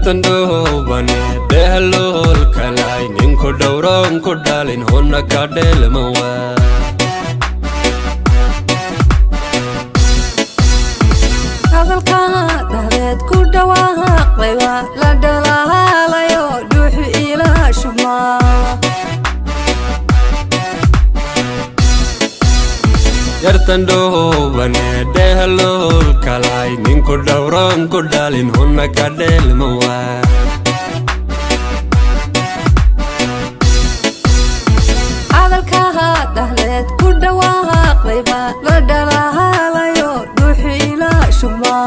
yartando bane dehlo kalay ninko dawran ko dalin honna ka delmawa hadalka dareed ku dhawaaqaywa la dhalaalayo dhuuxu ila shuma yartando bane dehlo kalay ninko dawran ko dalin honna ka delmawa hadalka dareed ku dhawaaqaywa la dhalaalayo dhuuxu ila shuma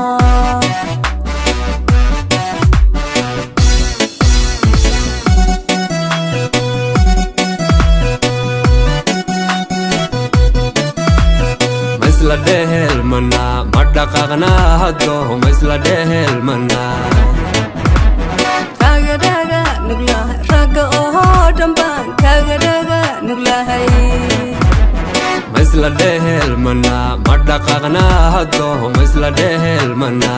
مثل دهل منا مدققنا هدو مثل دهل منا kaga daga nuglah raga oo dambaan kaga daga nuglahay مثل دهل منا مدققنا هدو مثل دهل منا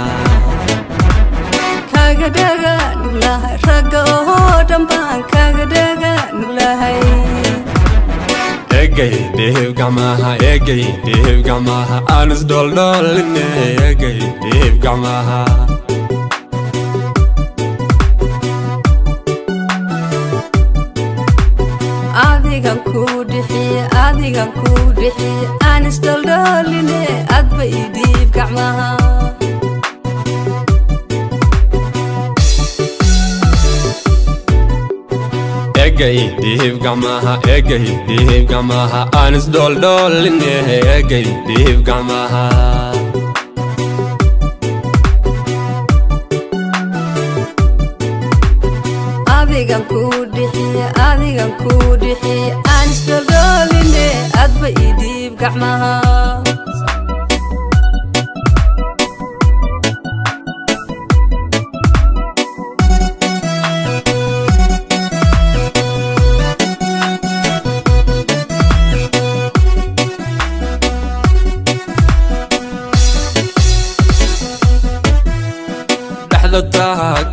kaga daga nuglah raga oo dambaan kaga daga nuglahay egay dev gamaha egay dev gamaha anas dol dol ne egay dev gamaha adigan ku dhixi aan isdaldooline adba idiib gacmaha egay dev gamaha anas dol dol ne egay dev gamaha adigan ku dhixi aan isdaldooline adba idiib gacmaha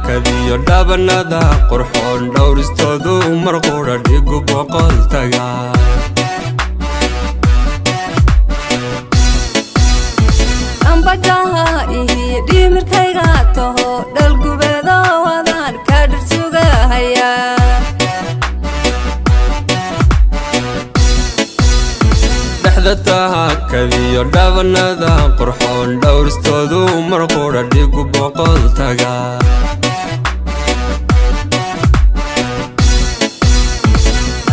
kadiyo dhabanada qurxoon dhowristoodu marqura dhigu boqol taga ambadaha ihi dhimirkayga taho dhalgubeedo wadaan ka dhirsugahaya dhexda kadiyo dhabanada qurxoon dhowristoodu marqura dhigu boqol taga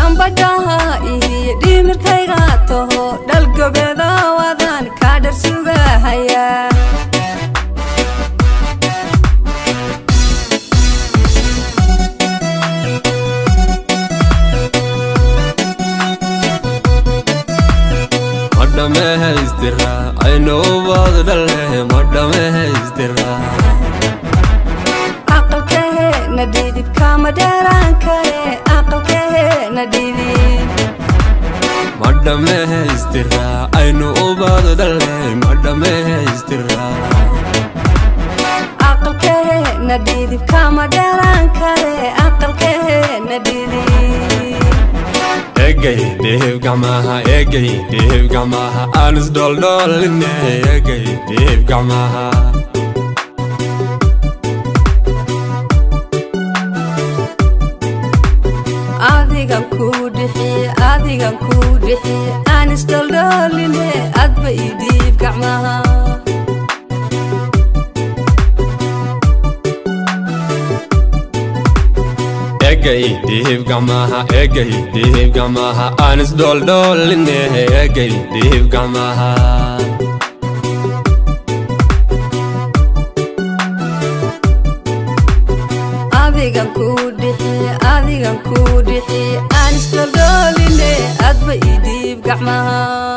ambadaha ihi dhimirkayga taho dhalgubeedo wadaan ka dhirsugahaya madhamehaystira aynoobad dhale madhamehaystira aqalkehe nadhidib kama dheeraan kare aqalkehe nadhidib madhamehaystira aynoobad dhale madhamehaystira aqalkehe nadhidib kama dheeraan kare aqalkehe nadhidib egay dev gamaha anas dol dol ne egay dev gamaha adigan ku dhixi aan isdaldooline adba idiib gacmaha egay dev gamaha anas dol dol ne egay dev gamaha adigan ku dhixi aan isdaldooline adba idiib gacmaha